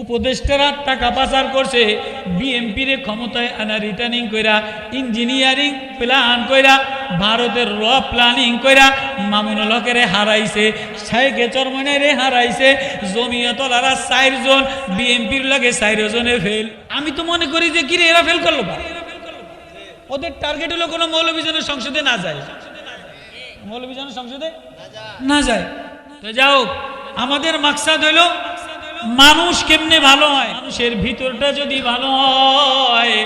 উপদেষ্টারা টাকা পাচার করছে, বিএমপির ক্ষমতায় আনা রিটার্নিং কইরা, ইঞ্জিনিয়ারিং প্ল্যান কইরা, ভারতের র প্ল্যানিং কইরা মামুনুল হকের হারাইছে, শাইখে চরমনাইরে হারাইছে, জমিয়তলারা 4 জন, বিএমপির লাগে 4 জনে ফেল। আমি তো মনে করি যে কিরে এরা ফেল করলো, ওদের টার্গেট হলো কোনো মৌলভীজনের সংসদে না যায়, মৌলভীজনের সংসদে না যায়। তো যাও, আমাদের মাকসাদ হইল মানুষ কেমনে ভালো হয়, মানুষের ভিতরটা যদি ভালো হয়,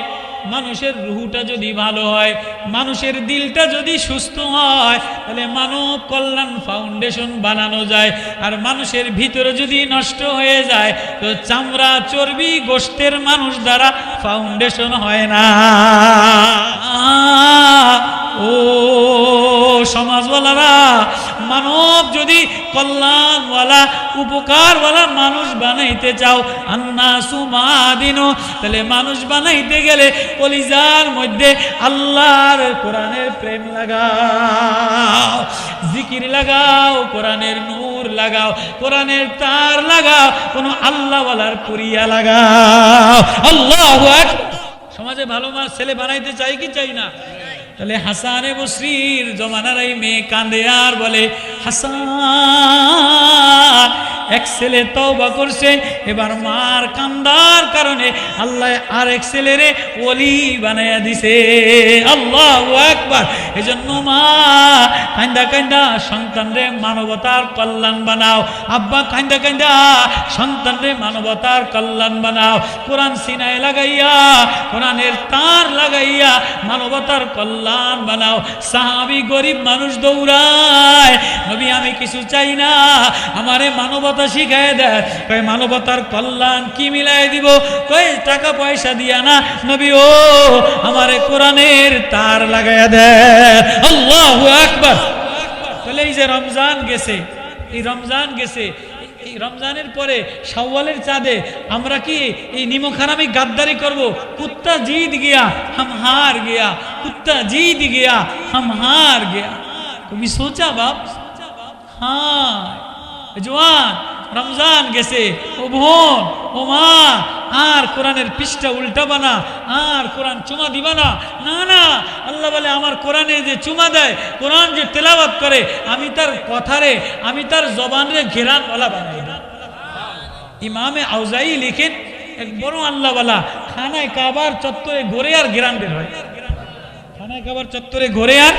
মানুষের রুহটা যদি ভালো হয়, মানুষের দিলটা যদি সুস্থ হয়, তাহলে মানব কল্যাণ ফাউন্ডেশন বানানো যায়। আর মানুষের ভিতরে যদি নষ্ট হয়ে যায়, তো চামড়া চর্বি গোশতের মানুষ দ্বারা ফাউন্ডেশন হয় না। ও সমাজওয়ালারা, মানব যদি কল্যাণওয়ালা উপকারওয়ালা মানুষ বানাইতে চাও, আন্নাসু মাদিনু, তাহলে মানুষ বানাইতে গেলে কলিজার মধ্যে আল্লাহর কোরআনের প্রেম লাগাও, জিকির লাগাও, কোরআনের নূর লাগাও, কোরআনের তার লাগাও, কোন আল্লাহওয়ালার পুরিয়া লাগাও। আল্লাহু আকবার। সমাজে ভালো ছেলে বানাইতে চাই কি চাই না? তাহলে হাসানে বসরির জমানার এই মেয়ে কান্দে আর বলে, হাসান এক ছেলে তওবা করছে, এবার মার কান্দার কারণে আল্লাহ আরেক ছেলেরে ওলি বানাইয়া দিছে। আল্লাহু আকবার। এজন্য মা কান্দা কান্দা সন্তানরে মানবতার কল্যাণ বানাও, আব্বা কান্দা কান্দা সন্তানরে মানবতার কল্যাণ বানাও। কোরআন সিনায় লাগাইয়া, কোরআনের তার লাগাইয়া মানবতার কল্যাণ বানাও। সাহাবী গরিব মানুষ দৌড়ায়, নবী আমি কিছু চাই না, আমারে মানবতা শিখায় দেয়। কয় মানবতার কল্যাণ কি মিলাই দিব? কয় টাকা পয়সা দিয়া না নবী, ও আমারে কোরআনের তার লাগাইয়া দেয়। আল্লাহু আকবার। তাহলে এই যে রমজান গেছে, এই রমজান গেছে, এই রমজানের পরে শাওয়ালের চাঁদে আমরা কি এই নিমখারামি গাদ্দারি করব? কুত্তা জিত গিয়া হাম হার গিয়া, কুত্তা জিত গিয়া হাম হার গিয়া। কবি সোচা বাপ? হ্যাঁ জওয়ান, রমজান গেছে, ও বোন, ও মা, আর কোরআনের পৃষ্ঠা উল্টাবা না, আর কোরআন চুমা দিবা না। না না, আল্লাহ বলে আমার কোরআনে যে চুমা দেয়, কোরআন যে তেলাওয়াত করে, আমি তার কথারে, আমি তার জবানরে ঘেরানওয়ালা বানাই দিই। ইমামে আউজাই লিখেন, এক বড় আল্লাহওয়ালা খানায় কাবার চত্বরে ঘুরে আর ঘেরান বের হয়। খানায় কাবার চত্বরে ঘুরে আর,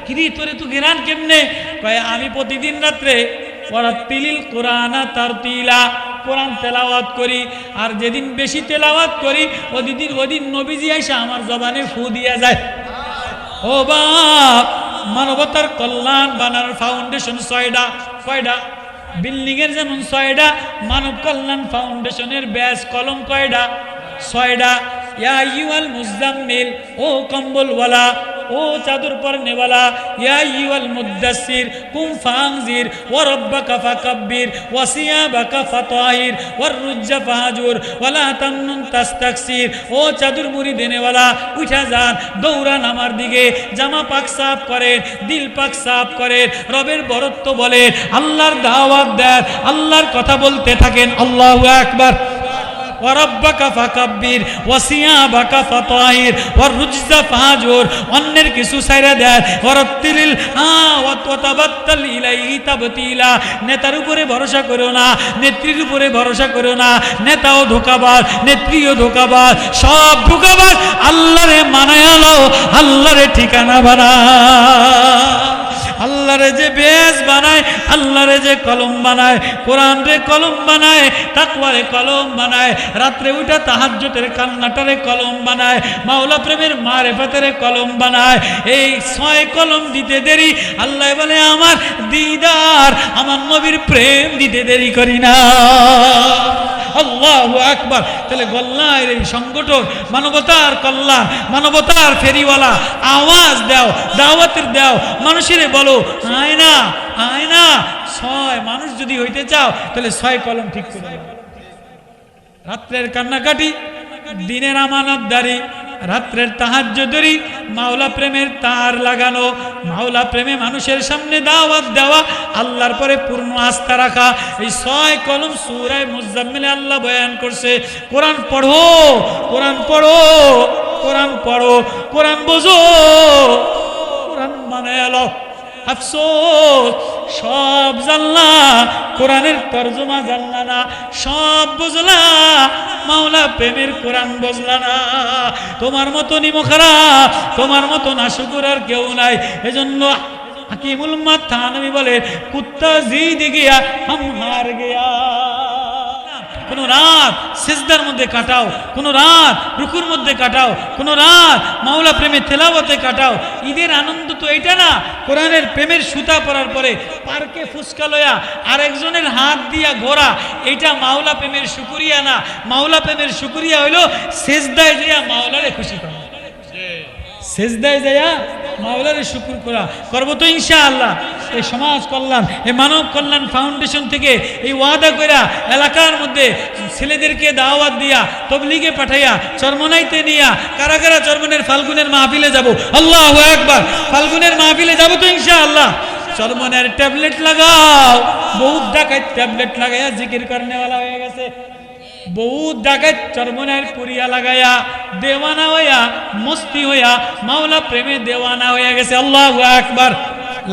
কিরি তোরে তো ঘেরান কেমনে? কয় আমি প্রতিদিন রাত্রে ওয়ারাতিলিল কোরআনা তারতিলা, কোরআন তেলাওয়াত করি, আর যেদিন বেশি তেলাওয়াত করি ওদিন নবীজি আইসা আমার জবানে ফু দিয়া যায়। ও বাপ, মানবতার কল্যাণ বানানোর ফাউন্ডেশন 6টা। কয়টা? বিল্ডিং এর যেমন 6টা, মানব কল্যাণ ফাউন্ডেশনের ব্যাস কলম কয়টা? 6টা। ইয়া আইয়ুহাল মুজাম্মিল, ও কম্বলওয়ালা, ও চাদর পরনেওয়ালা, ইয়া আইয়ুহাল মুদ্দাসসির কুম ফানজির ওয়া রাব্বাকা ফাকাব্বির ওয়া সিয়াবাকা ফাতাহির ওয়ার রুজ্জা ফাহাজুর ওয়ালা তামনুন তাস্তাকসির। ও চাদর মুড়ি দেনেওয়ালা, উঠা যান, দৌড়ান আমার দিকে, জামা পাক সাফ করেন, দিল পাক সাফ করেন, রবের বরত্ব বলেন, আল্লাহর দাওয়াত দেন, আল্লাহর কথা বলতে থাকেন। আল্লাহু আকবার। ওয়ারাব্বাকা ফাকাব্বির ওয়া সিয়াবাকা ফাতাহির ওয়ার রুজজা ফাহাজুর। অন্যের কিছু ছাইরা দেয়। ওয়ারাত্তিলিল ওয়া তাবাত্তাল ইলাইহি তাবতিলা। নেতার উপরে ভরসা করো না, নেত্রীর উপরে ভরসা করো না। নেতাও ধোঁকাবাজ, নেত্রীও ধোঁকাবাজ, সব ধোঁকাবাজ। আল্লাহরে মানায়া লও, আল্লাহরে ঠিকানা বানাও। আল্লাহরে যে বেশ বানায়, আল্লাহরে যে কলম বানায়, কোরআন রে কলম বানায়, তাকওয়ারে কলম বানায়, রাত্রে উঠা তাহাজ্জুদের কান্নাটারে কলম বানায়, মাওলা প্রেমের মারেফাতের কলম বানায়। এই 6 কলম দিতে দেরি, আল্লাহ বলে আমার দিদার, আমার নবীর প্রেম দিতে দেরি করি না। আল্লাহু আকবার। তাহলে গল্লার এই সংগঠন, মানবতার কল্যাণ, মানবতার ফেরিওয়ালা, আওয়াজ দাও, দাওয়াতের দাও, মানুষের বলো আয় না, আয় না। 6 মানুষ যদি হইতে চাও, তাহলে 6 কলম ঠিক করে দাও। রাত্রের কান্নাকাটি, দিনের আমানতদারি, রাত্রের তাহাজ্জুদরি, মাওলা প্রেমের তার লাগানো, মাওলা প্রেমে মানুষের সামনে দাওয়াত দেওয়া, আল্লাহর পরে পূর্ণ আস্থা রাখা। এই 6 কলম সূরা মুজাম্মিলে আল্লাহ বয়ান করছে। কোরআন পড়ো, কোরআন পড়ো, কোরআন পড়ো, কোরআন বোঝো, কোরআন মানে এলো। আফসোস সব জানলা, কোরআনের তরজমা জানলা না, সব বুঝলা, মাওলা প্রেমের কোরআন বুঝলা না। তোমার মতো নিমখরা, তোমার মতো নাশুকুর আর কেউ নাই। এজন্য হাকিমুল উম্মাত থানবী বলে, কুত্তা জিদ গিয়া হাম হার গিয়া। কোন রাত সিজদার মধ্যে কাটাও, কোন রাত রুকুর মধ্যে কাটাও, কোন রাত মাওলা প্রেমে তেলাওয়াতে কাটাও। ঈদের আনন্দ তো এটা না, কোরআনের প্রেমের সুতা পরার পরে পার্কে ফুসকা লয়া আরেকজনের হাত দিয়া ঘোরা, এটা মাওলা প্রেমের শুকরিয়া না। মাওলা প্রেমের শুকরিয়া হইল সিজদায় যাইয়া মাওলারে খুশি করা, সিজদায় যাইয়া মাওলারে শুকর করা। করব তো ইনশাআল্লাহ। এই সমাজ কল্যাণ, এই মানব কল্যাণ ফাউন্ডেশন থেকে এই ওয়াদা কইরা এলাকার মধ্যে ছেলেদেরকে দাওয়াত দিয়া, তবলিগে পাঠাইয়া, চরমনাইতে নিয়া, কারা কারা চরমনের ফাল্গুনের মাহফিলে যাব? আল্লাহু আকবার। ফাল্গুনের মাহফিলে যাব তো ইনশাআল্লাহ। চরমনের ট্যাবলেট লাগাও, বহুত ডাকাত ট্যাবলেট লাগাইয়া জিকির করনেওয়ালা হয়ে গেছে। বহুত ডাকাত চরমনের পুরিয়া লাগাইয়া দেওয়ানা হইয়া, মস্তি হইয়া, মাওলা প্রেমে দেওয়ানা হয়ে গেছে। আল্লাহু আকবার।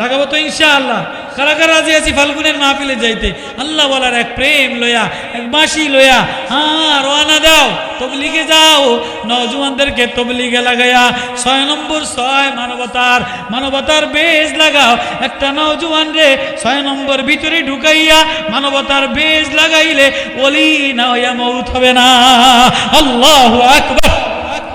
লাগাবো তো ইনশাআল্লাহ। কারা কারা রাজি আছি ফাল্গুনের মাহফিলে যাইতে? আল্লাহ বলার এক প্রেম লইয়া, এক বাঁশি লইয়া, হ্যাঁ রওনা দাও, তবলিগে যাও। নওজওয়ানদেরকে তবলিগে লাগাইয়া 6 নম্বর 6 মানবতার, মানবতার বেজ লাগাও। একটা নওজওয়ান রে 6 নম্বর ভিতরে ঢুকাইয়া মানবতার বেজ লাগাইলে ওলি না হইয়া মউত হবে না। আল্লাহু আকবার।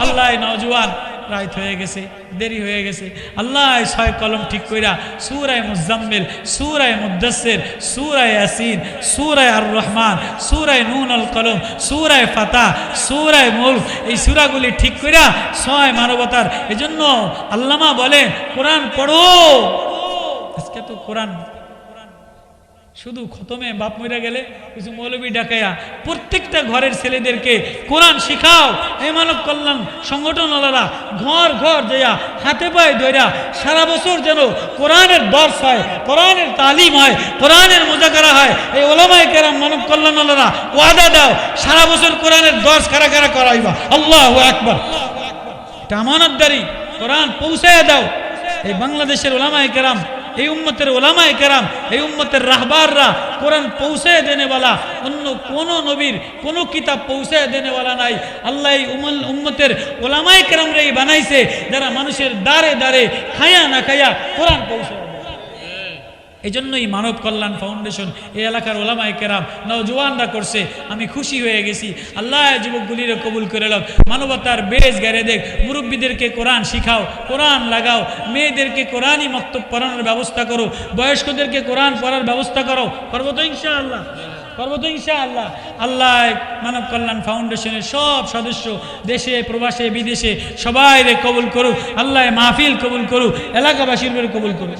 আল্লাহ নওজওয়ান রাত হয়ে গেছে, দেরি হয়ে গেছে। আল্লাহ 6 কলম ঠিক কইরা সূরা মুজাম্মিল, সূরা মুদাসসির, সূরা ইয়াসিন, সূরা আর রহমান, সূরা নুন আল কলম, সূরা ফাতাহ, সূরা মুলক, এই সূরাগুলি ঠিক কইরা 6 মানবতার। এজন্য আল্লামা বলেন কোরআন পড়ো। আজকে তো কোরআন শুধু খতমে বাপ মইরা গেলে কিছু মৌলবী ডাকাইয়া প্রত্যেকটা ঘরের ছেলেদেরকে কোরআন শিখাও। এই মানব কল্যাণ সংগঠনওয়ালারা ঘর ঘর যাইয়া হাতে পায়ে ধইরা সারা বছর যেন কোরআনের দর্স হয়, কোরআনের তালিম হয়, কোরআনের মুজাকারা হয়। এই ওলামায়ে কেরাম মানব কল্যাণওয়ালারা ওয়াদা দাও, সারা বছর কোরআনের দর্স কারা কারা করাইবা। আল্লাহু আকবার। এটা আমানতদারি, কোরআন পৌঁছায়া দাও। এই বাংলাদেশের ওলামায়ে কেরাম, এই উম্মতের ওলামায়ে কেরাম, এই উম্মতের রাহবাররা কোরআন পৌঁছায় দেনেওয়ালা, অন্য কোন নবীর কোন কিতাব পৌঁছায় দেনেওয়ালা নাই। আল্লাহ এই উম্মতের ওলামায়ে কেরামরাই বানাইছে যারা মানুষের দ্বারে দ্বারে খায়া না খায়া কোরআন পৌঁছায়। এই জন্যই মানব কল্যাণ ফাউন্ডেশন এই এলাকার ওলামায়ে কেরাম নওজওয়ানরা করছে। আমি খুশি হয়ে গেছি। আল্লাহ যুবকগুলির কবুল করে লোক, মানবতার বেশ গেড়ে দেখ। মুরব্বীদেরকে কোরআন শিখাও, কোরআন লাগাও, মেয়েদেরকে কোরআনই মক্তব পড়ানোর ব্যবস্থা করো, বয়স্কদেরকে কোরআন পড়ার ব্যবস্থা করো। করবো তো ইনশাআল্লাহ, করবো তো ইনশাআল্লাহ। আল্লাহ মানব কল্যাণ ফাউন্ডেশনের সব সদস্য দেশে প্রবাসে বিদেশে সবাই কবুল করুক। আল্লাহ মাহফিল কবুল করুক, এলাকাবাসীর কবুল করুক।